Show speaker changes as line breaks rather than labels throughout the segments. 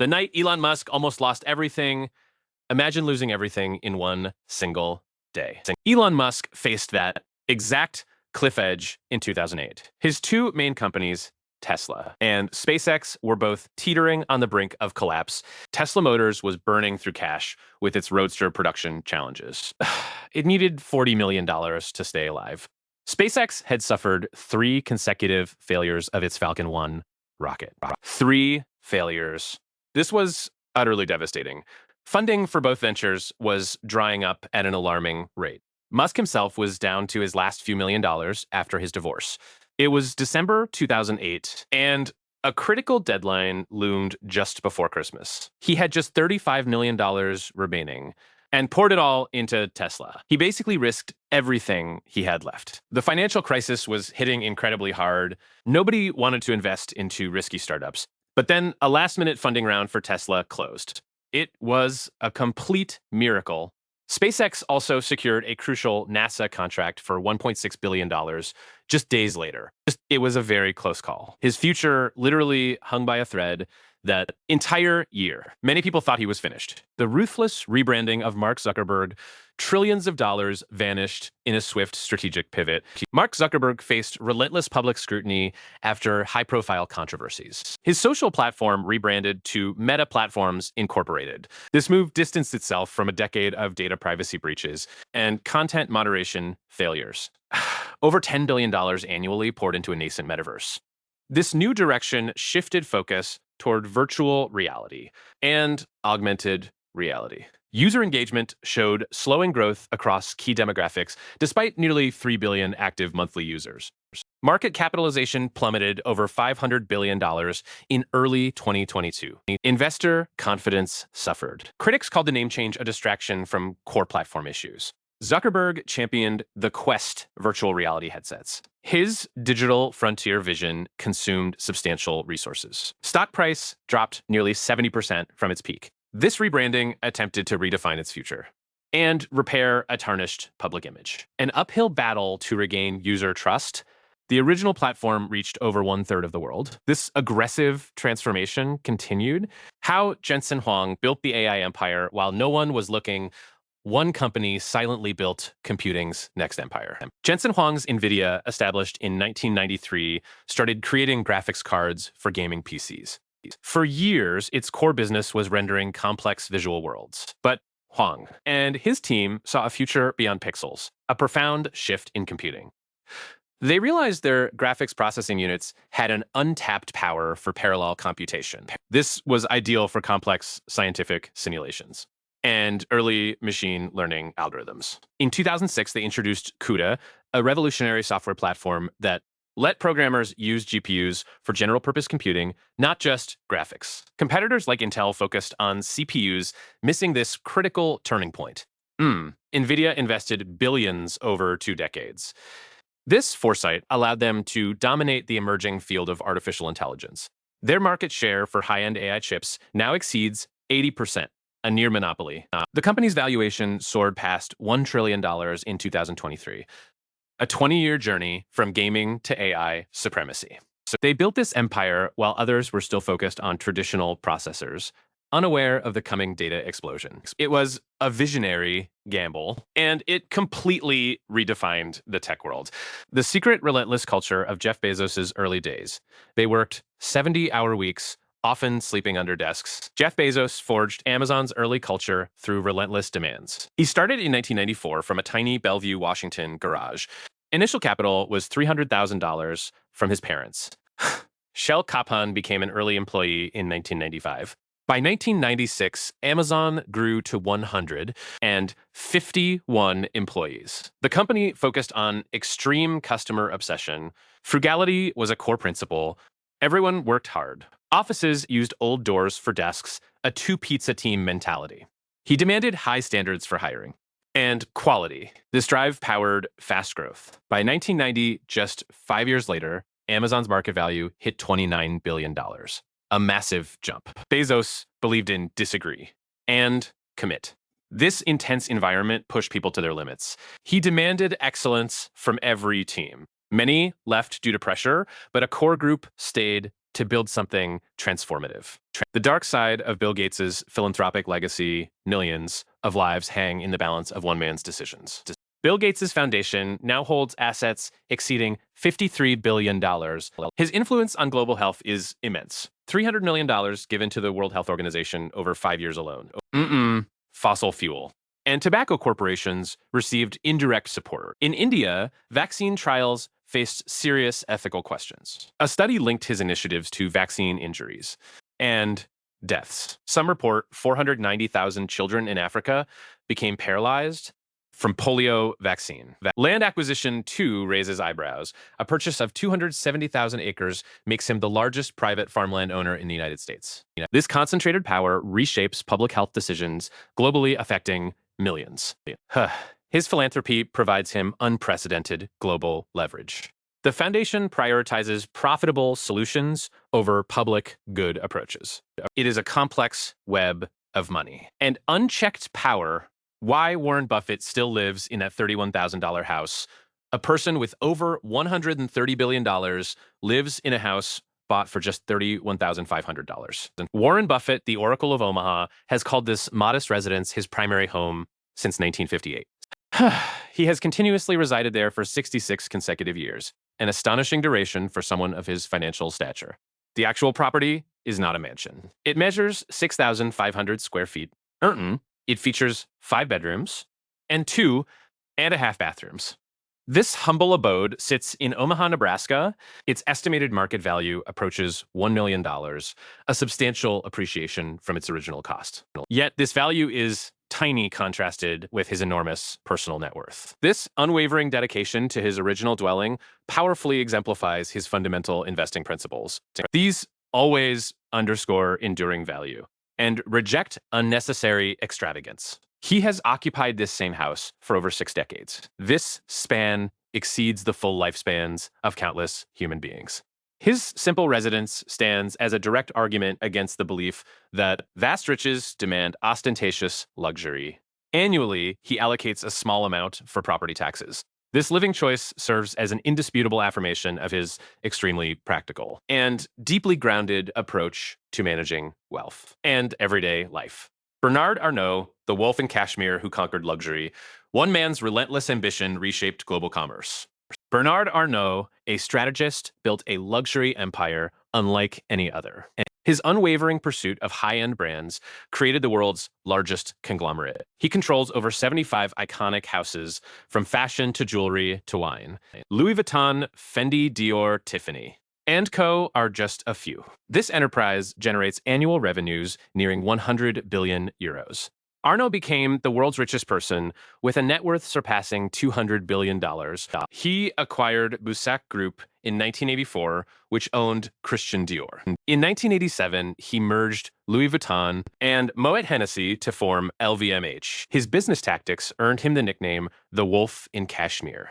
The night Elon Musk almost lost everything. Imagine losing everything in one single day. Elon Musk faced that exact cliff edge in 2008. His two main companies, Tesla and SpaceX, were both teetering on the brink of collapse. Tesla Motors was burning through cash with its Roadster production challenges. It needed $40 million to stay alive. SpaceX had suffered 3 consecutive failures of its Falcon 1 rocket. 3 failures. This was utterly devastating. Funding for both ventures was drying up at an alarming rate. Musk himself was down to his last few $1,000,000 after his divorce. It was December 2008, and a critical deadline loomed just before Christmas. He had just $35 million remaining and poured it all into Tesla. He basically risked everything he had left. The financial crisis was hitting incredibly hard. Nobody wanted to invest into risky startups. But then a last-minute funding round for Tesla closed. It was a complete miracle. SpaceX also secured a crucial NASA contract for $1.6 billion just days later. It was a very close call. His future literally hung by a thread that entire year. Many people thought he was finished. The ruthless rebranding of Mark Zuckerberg, trillions of dollars vanished in a swift strategic pivot. Mark Zuckerberg faced relentless public scrutiny after high-profile controversies. His social platform rebranded to Meta Platforms Incorporated. This move distanced itself from a decade of data privacy breaches and content moderation failures. Over $10 billion annually poured into a nascent metaverse. This new direction shifted focus toward virtual reality and augmented reality. User engagement showed slowing growth across key demographics, despite nearly 3 billion active monthly users. Market capitalization plummeted over $500 billion in early 2022. Investor confidence suffered. Critics called the name change a distraction from core platform issues. Zuckerberg championed the Quest virtual reality headsets. His digital frontier vision consumed substantial resources. Stock price dropped nearly 70% from its peak. This rebranding attempted to redefine its future and repair a tarnished public image. An uphill battle to regain user trust. The original platform reached over 1/3 of the world. This aggressive transformation continued. How Jensen Huang built the AI empire while no one was looking. One company silently built computing's next empire. Jensen Huang's NVIDIA, established in 1993, started creating graphics cards for gaming PCs. For years, its core business was rendering complex visual worlds. But Huang and his team saw a future beyond pixels, a profound shift in computing. They realized their graphics processing units had an untapped power for parallel computation. This was ideal for complex scientific simulations and early machine learning algorithms. In 2006, they introduced CUDA, a revolutionary software platform that let programmers use GPUs for general-purpose computing, not just graphics. Competitors like Intel focused on CPUs, missing this critical turning point. NVIDIA invested billions over 2 decades. This foresight allowed them to dominate the emerging field of artificial intelligence. Their market share for high-end AI chips now exceeds 80%. A near monopoly. The company's valuation soared past $1 trillion in 2023, a 20-year journey from gaming to AI supremacy. So they built this empire while others were still focused on traditional processors, unaware of the coming data explosion. It was a visionary gamble, and it completely redefined the tech world. The secret, relentless culture of Jeff Bezos' early days. They worked 70-hour weeks, often sleeping under desks. Jeff Bezos forged Amazon's early culture through relentless demands. He started in 1994 from a tiny Bellevue, Washington garage. Initial capital was $300,000 from his parents. Shel Kaphan became an early employee in 1995. By 1996, Amazon grew to 151 employees. The company focused on extreme customer obsession. Frugality was a core principle. Everyone worked hard. Offices used old doors for desks, a 2-pizza team mentality. He demanded high standards for hiring. And quality. This drive powered fast growth. By 1990, just 5 years later, Amazon's market value hit $29 billion. A massive jump. Bezos believed in disagree and commit. This intense environment pushed people to their limits. He demanded excellence from every team. Many left due to pressure, but a core group stayed to build something transformative. The dark side of Bill Gates's philanthropic legacy, millions of lives hang in the balance of one man's decisions. Bill Gates's foundation now holds assets exceeding $53 billion. His influence on global health is immense. $300 million given to the World Health Organization over 5 years alone. Fossil fuel. And tobacco corporations received indirect support. In India, vaccine trials faced serious ethical questions. A study linked his initiatives to vaccine injuries and deaths. Some report 490,000 children in Africa became paralyzed from polio vaccine. Land acquisition, too, raises eyebrows. A purchase of 270,000 acres makes him the largest private farmland owner in the United States. This concentrated power reshapes public health decisions, globally affecting millions. His philanthropy provides him unprecedented global leverage. The foundation prioritizes profitable solutions over public good approaches. It is a complex web of money. And unchecked power. Why Warren Buffett still lives in that $31,000 house. A person with over $130 billion lives in a house bought for just $31,500. Warren Buffett, the Oracle of Omaha, has called this modest residence his primary home since 1958. He has continuously resided there for 66 consecutive years, an astonishing duration for someone of his financial stature. The actual property is not a mansion. It measures 6,500 square feet. It features 5 bedrooms and 2.5 bathrooms. This humble abode sits in Omaha, Nebraska. Its estimated market value approaches $1 million, a substantial appreciation from its original cost. Yet this value is tiny contrasted with his enormous personal net worth. This unwavering dedication to his original dwelling powerfully exemplifies his fundamental investing principles. These always underscore enduring value and reject unnecessary extravagance. He has occupied this same house for over 6 decades. This span exceeds the full lifespans of countless human beings. His simple residence stands as a direct argument against the belief that vast riches demand ostentatious luxury. Annually, he allocates a small amount for property taxes. This living choice serves as an indisputable affirmation of his extremely practical and deeply grounded approach to managing wealth and everyday life. Bernard Arnault, the wolf in Kashmir who conquered luxury, one man's relentless ambition reshaped global commerce. Bernard Arnault, a strategist, built a luxury empire unlike any other. His unwavering pursuit of high-end brands created the world's largest conglomerate. He controls over 75 iconic houses, from fashion to jewelry to wine. Louis Vuitton, Fendi, Dior, Tiffany, and Co. are just a few. This enterprise generates annual revenues nearing 100 billion euros. Arnault became the world's richest person with a net worth surpassing $200 billion. He acquired Bussac Group in 1984, which owned Christian Dior. In 1987, he merged Louis Vuitton and Moet Hennessy to form LVMH. His business tactics earned him the nickname the Wolf in Kashmir.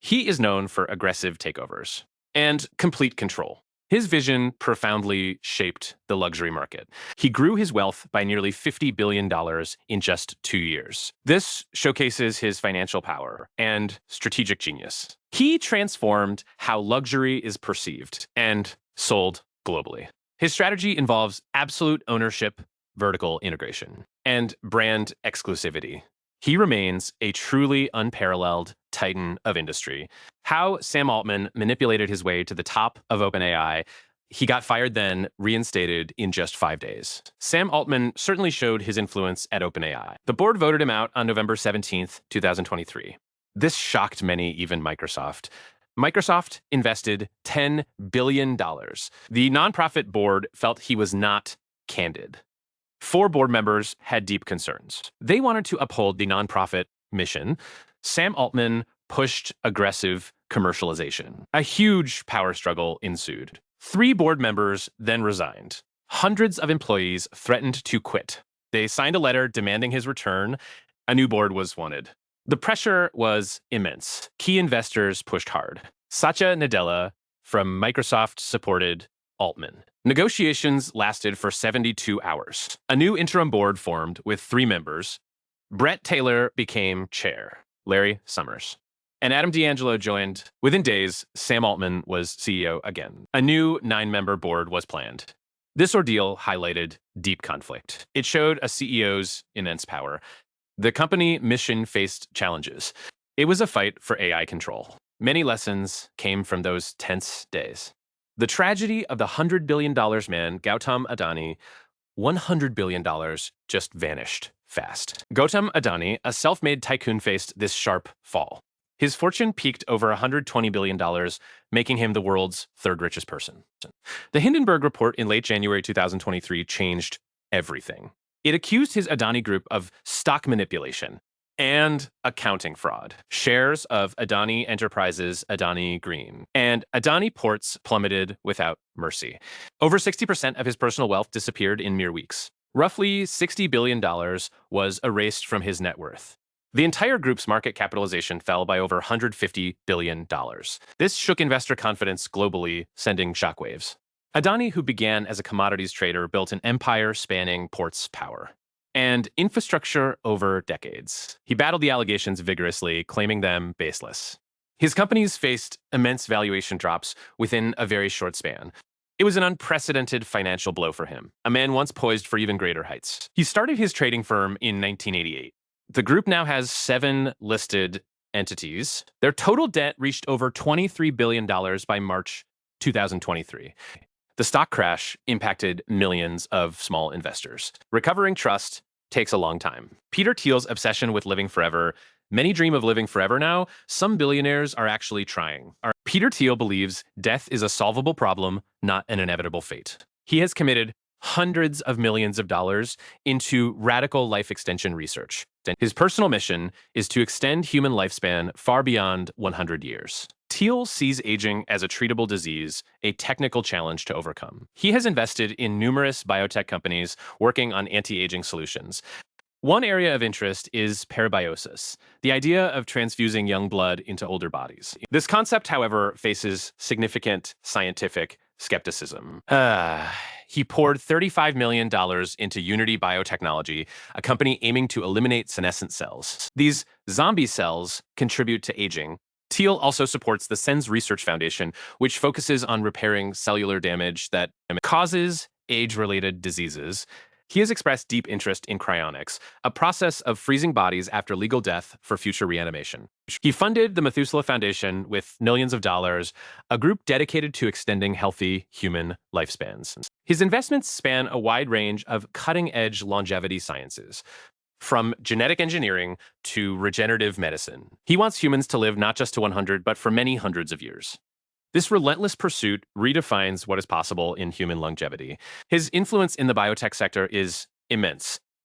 He is known for aggressive takeovers and complete control. His vision profoundly shaped the luxury market. He grew his wealth by nearly $50 billion in just 2 years. This showcases his financial power and strategic genius. He transformed how luxury is perceived and sold globally. His strategy involves absolute ownership, vertical integration, and brand exclusivity. He remains a truly unparalleled titan of industry. How Sam Altman manipulated his way to the top of OpenAI. He got fired then, reinstated in just 5 days. Sam Altman certainly showed his influence at OpenAI. The board voted him out on November 17th, 2023. This shocked many, even Microsoft. Microsoft invested $10 billion. The nonprofit board felt he was not candid. 4 board members had deep concerns. They wanted to uphold the nonprofit mission. Sam Altman pushed aggressive commercialization. A huge power struggle ensued. 3 board members then resigned. Hundreds of employees threatened to quit. They signed a letter demanding his return. A new board was wanted. The pressure was immense. Key investors pushed hard. Satya Nadella from Microsoft supported Altman. Negotiations lasted for 72 hours. A new interim board formed with 3 members. Brett Taylor became chair. Larry Summers. and Adam D'Angelo joined. Within days, Sam Altman was CEO again. A new 9-member board was planned. This ordeal highlighted deep conflict. It showed a CEO's immense power. The company mission faced challenges. It was a fight for AI control. Many lessons came from those tense days. The tragedy of the $100 billion man, Gautam Adani. $100 billion just vanished fast. Gautam Adani, a self-made tycoon, faced this sharp fall. His fortune peaked over $120 billion, making him the world's third richest person. The Hindenburg report in late January 2023 changed everything. It accused his Adani group of stock manipulation and accounting fraud. Shares of Adani Enterprises, Adani Green, and Adani Ports plummeted without mercy. Over 60% of his personal wealth disappeared in mere weeks. Roughly $60 billion was erased from his net worth. The entire group's market capitalization fell by over $150 billion. This shook investor confidence globally, sending shockwaves. Adani, who began as a commodities trader, built an empire spanning ports power and infrastructure over decades. He battled the allegations vigorously, claiming them baseless. His companies faced immense valuation drops within a very short span. It was an unprecedented financial blow for him, a man once poised for even greater heights. He started his trading firm in 1988. The group now has 7 listed entities. Their total debt reached over $23 billion by March 2023. The stock crash impacted millions of small investors. Recovering trust takes a long time. Peter Thiel's obsession with living forever. Many dream of living forever now. Some billionaires are actually trying. Peter Thiel believes death is a solvable problem, not an inevitable fate. He has committed hundreds of millions of dollars into radical life extension research. His personal mission is to extend human lifespan far beyond 100 years. Thiel sees aging as a treatable disease, a technical challenge to overcome. He has invested in numerous biotech companies working on anti-aging solutions. One area of interest is parabiosis, the idea of transfusing young blood into older bodies. This concept, however, faces significant scientific skepticism. He poured $35 million into Unity Biotechnology, a company aiming to eliminate senescent cells. These zombie cells contribute to aging. Thiel also supports the SENS Research Foundation, which focuses on repairing cellular damage that causes age-related diseases. He has expressed deep interest in cryonics, a process of freezing bodies after legal death for future reanimation. He funded the Methuselah Foundation with millions of dollars, a group dedicated to extending healthy human lifespans. His investments span a wide range of cutting-edge longevity sciences, from genetic engineering to regenerative medicine. He wants humans to live not just to 100, but for many hundreds of years. This relentless pursuit redefines what is possible in human longevity. His influence in the biotech sector is immense.